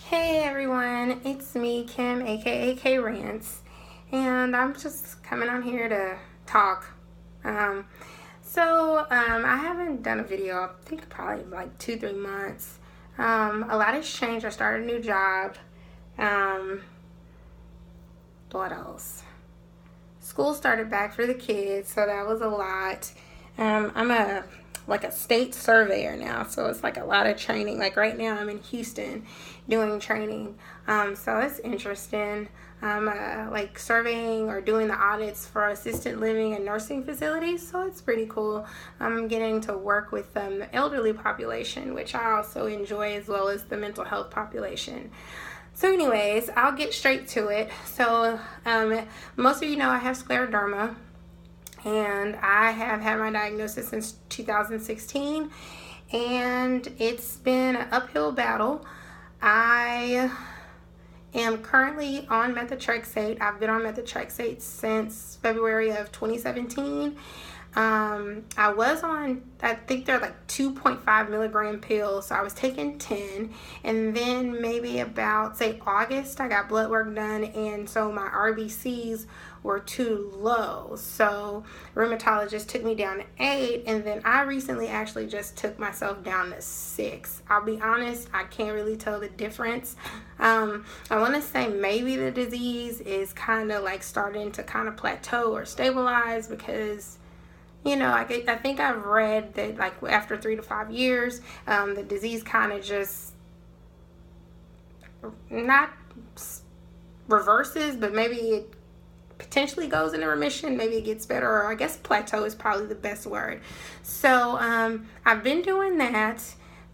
Hey everyone, it's me, Kim, aka K Rants, and I'm just coming on here to talk. Um, I haven't done a video, I think probably like 2-3 months. A lot has changed. I started a new job. Um, what else? School started back for the kids, so that was a lot. I'm a state surveyor now, so it's like a lot of training. Like right now, I'm in Houston doing training, so it's interesting. I'm like surveying or doing the audits for assisted living and nursing facilities, so it's pretty cool. I'm getting to work with the elderly population, which I also enjoy, as well as the mental health population. So anyways, I'll get straight to it. So most of you know I have scleroderma, and I have had my diagnosis since 2016, and it's been an uphill battle. I am currently on methotrexate. I've been on methotrexate since February of 2017. I was on, I think they're like 2.5 milligram pills, so I was taking 10, and then maybe about, say, August, I got blood work done, and so my RBCs were too low, so rheumatologist took me down to 8, and then I recently actually just took myself down to 6. I'll be honest, I can't really tell the difference. I want to say maybe the disease is kind of like starting to kind of plateau or stabilize, because I think I've read that like after 3 to 5 years, the disease kind of just not reverses, but maybe it potentially goes into remission. Maybe it gets better, or I guess plateau is probably the best word. So I've been doing that.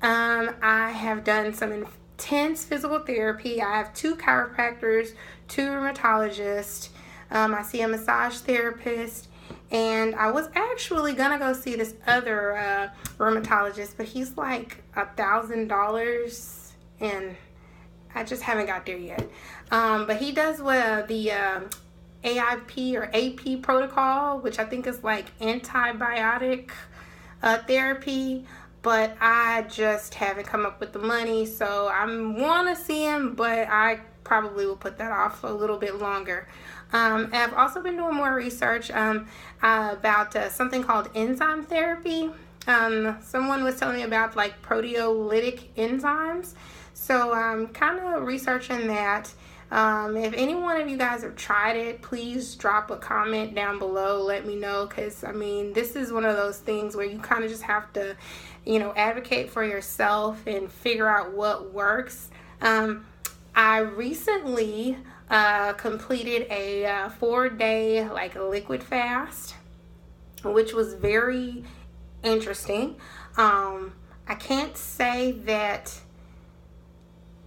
I have done some intense physical therapy. I have 2 chiropractors, 2 rheumatologists. I see a massage therapist. And I was actually gonna go see this other rheumatologist, but he's like $1,000, and I just haven't got there yet. But he does the AIP or AP protocol, which I think is like antibiotic therapy, but I just haven't come up with the money, so I want to see him, but I probably will put that off a little bit longer. I've also been doing more research about something called enzyme therapy. Someone was telling me about like proteolytic enzymes, so I'm kind of researching that. If any one of you guys have tried it, please drop a comment down below. Let me know, because this is one of those things where you kind of just have to, advocate for yourself and figure out what works. I recently completed a 4-day like liquid fast, which was very interesting. I can't say that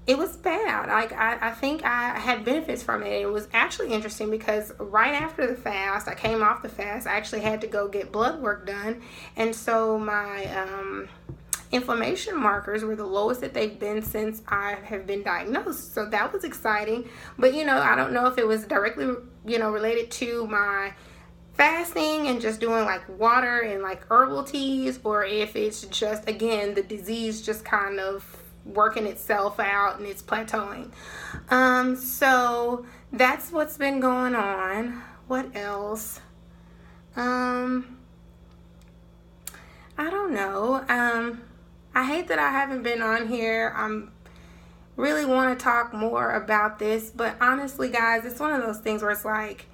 it was bad. I think I had benefits from it. It was actually interesting because right after the fast, I came off the fast. I actually had to go get blood work done, and so my inflammation markers were the lowest that they've been since I have been diagnosed. So that was exciting. But I don't know if it was directly related to my fasting and just doing like water and like herbal teas, or if it's just, again, the disease just kind of working itself out and it's plateauing. So that's what's been going on. What else? I don't know. I hate that I haven't been on here. I'm really want to talk more about this, but honestly, guys, it's one of those things where it's like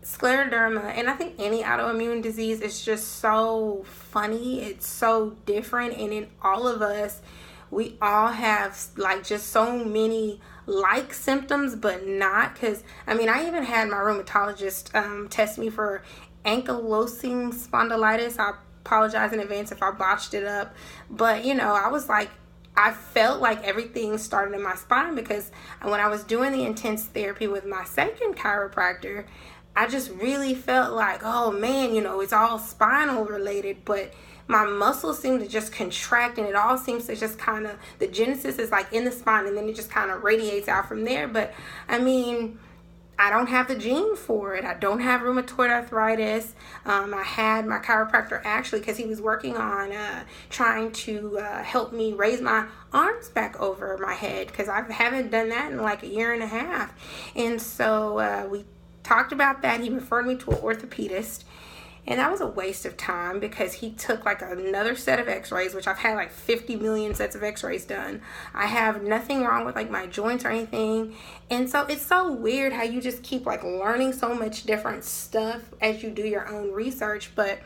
scleroderma, and I think any autoimmune disease is just so funny. It's so different, and in all of us, we all have like just so many like symptoms, but not. Because I even had my rheumatologist test me for ankylosing spondylitis. I apologize in advance if I botched it up, but I was like, I felt like everything started in my spine, because when I was doing the intense therapy with my second chiropractor, I just really felt like, oh man, it's all spinal related, but my muscles seem to just contract, and it all seems to just kind of, the genesis is like in the spine, and then it just kind of radiates out from there. But I don't have the gene for it. I don't have rheumatoid arthritis. I had my chiropractor actually, because he was working on trying to help me raise my arms back over my head, because I haven't done that in like a year and a half. And so we talked about that. He referred me to an orthopedist. And that was a waste of time, because he took like another set of x-rays, which I've had like 50 million sets of x-rays done. I have nothing wrong with like my joints or anything. And so it's so weird how you just keep like learning so much different stuff as you do your own research. But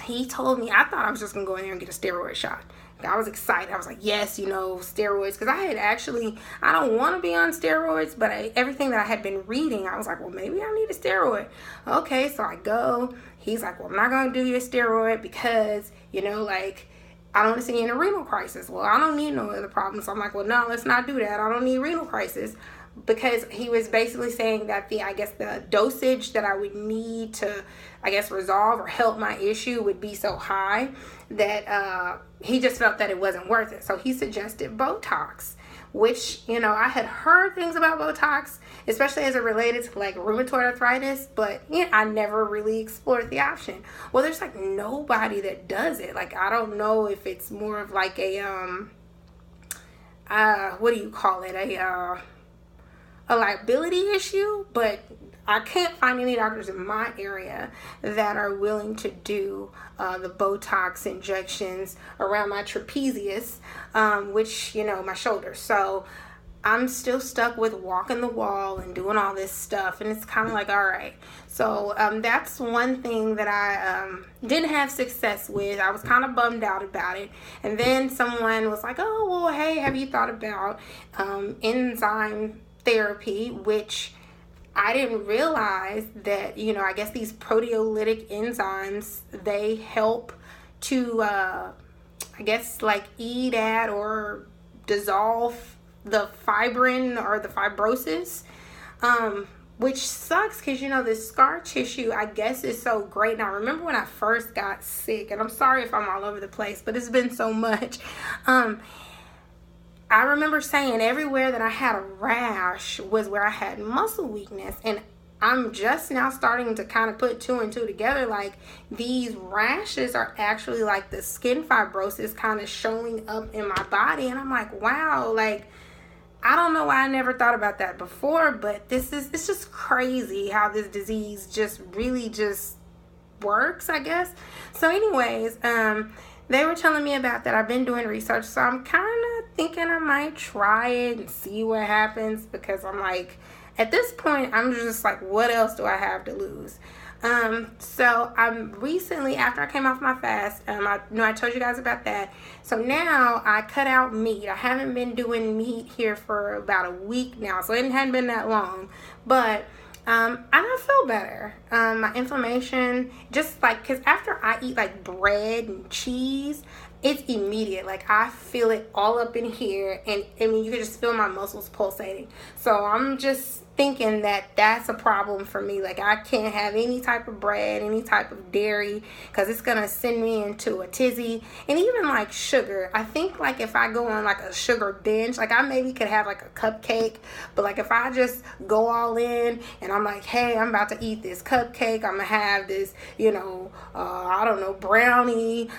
he told me, I thought I was just going to go in there and get a steroid shot. I was excited. I was like, yes, steroids. Because I don't want to be on steroids, but everything that I had been reading, I was like, well, maybe I need a steroid. Okay, so I go. He's like, well, I'm not going to do you a steroid because, I don't want to see you in a renal crisis. Well, I don't need no other problems. So I'm like, well, no, let's not do that. I don't need renal crisis. Because he was basically saying that the dosage that I would need to, resolve or help my issue would be so high that he just felt that it wasn't worth it. So he suggested Botox, which, I had heard things about Botox, especially as it related to like rheumatoid arthritis, but I never really explored the option. Well, there's like nobody that does it. Like, I don't know if it's more of like a, what do you call it? A liability issue, but I can't find any doctors in my area that are willing to do the Botox injections around my trapezius, which, my shoulder. So I'm still stuck with walking the wall and doing all this stuff, and it's kind of like, all right. So that's one thing that I didn't have success with. I was kind of bummed out about it. And then someone was like, oh, well, hey, have you thought about enzyme therapy, which I didn't realize that, these proteolytic enzymes, they help to, eat at or dissolve the fibrin or the fibrosis, which sucks because, this scar tissue, I guess, is so great. Now, I remember when I first got sick, and I'm sorry if I'm all over the place, but it's been so much. I remember saying everywhere that I had a rash was where I had muscle weakness. And I'm just now starting to kind of put two and two together. Like, these rashes are actually like the skin fibrosis kind of showing up in my body. And I'm like, wow, like, I don't know why I never thought about that before, but it's just crazy how this disease just really just works, I guess. So anyways, they were telling me about that. I've been doing research, so I'm kind of thinking I might try it and see what happens, because I'm like, at this point, I'm just like, what else do I have to lose? So I'm recently, after I came off my fast, I told you guys about that. So now I cut out meat. I haven't been doing meat here for about a week now, so it hadn't been that long, but I don't feel better. My inflammation, just like, because after I eat like bread and cheese, it's immediate. Like, I feel it all up in here, and you can just feel my muscles pulsating. So I'm just thinking that that's a problem for me. Like, I can't have any type of bread, any type of dairy, because it's gonna send me into a tizzy. And even like sugar, I think like if I go on like a sugar binge, like I maybe could have like a cupcake, but like if I just go all in and I'm like, hey, I'm about to eat this cupcake, I'm gonna have this, I don't know, brownie,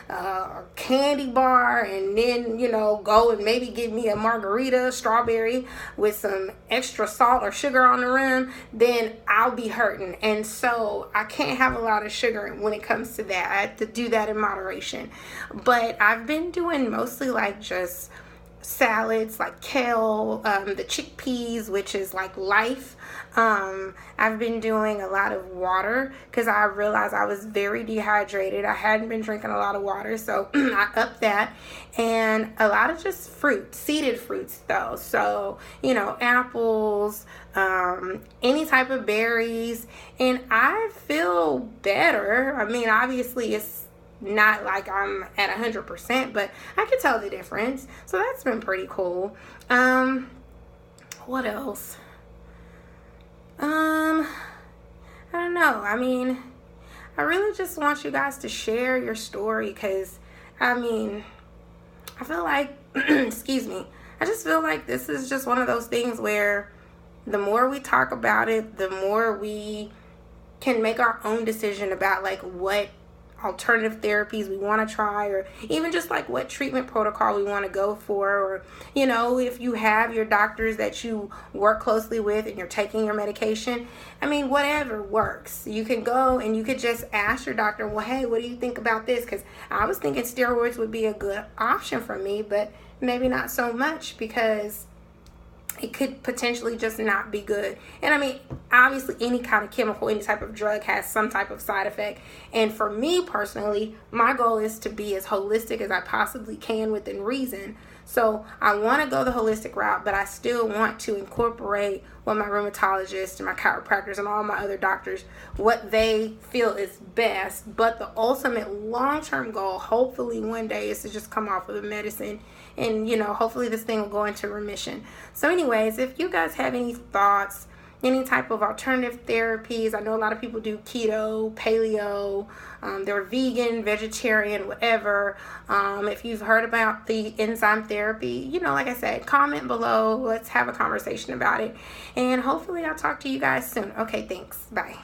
candy bar, and then go and maybe give me a margarita, strawberry with some extra salt or sugar on the rim, then I'll be hurting. And so I can't have a lot of sugar when it comes to that. I have to do that in moderation. But I've been doing mostly like just salads, like kale, the chickpeas, which is like life. I've been doing a lot of water because I realized I was very dehydrated. I hadn't been drinking a lot of water, so I upped that. And a lot of just fruit, seeded fruits though. So, apples, any type of berries, and I feel better. I mean, obviously it's not like I'm at 100%, but I can tell the difference. So that's been pretty cool. What else? I don't know. I mean, I really just want you guys to share your story, because I feel like, excuse me, I just feel like this is just one of those things where the more we talk about it, the more we can make our own decision about like what alternative therapies we want to try, or even just like what treatment protocol we want to go for. Or if you have your doctors that you work closely with and you're taking your medication, I mean, whatever works. You can go and you could just ask your doctor, well, hey, what do you think about this? Because I was thinking steroids would be a good option for me, but maybe not so much, because it could potentially just not be good. And I mean, obviously any kind of chemical, any type of drug has some type of side effect. And for me personally, my goal is to be as holistic as I possibly can within reason. So I want to go the holistic route, but I still want to incorporate what my rheumatologist and my chiropractors and all my other doctors, what they feel is best. But the ultimate long-term goal, hopefully one day, is to just come off of the medicine, and hopefully this thing will go into remission. So anyways, if you guys have any thoughts, any type of alternative therapies, I know a lot of people do keto, paleo, they're vegan, vegetarian, whatever. If you've heard about the enzyme therapy, like I said, comment below. Let's have a conversation about it. And hopefully I'll talk to you guys soon. Okay, thanks. Bye.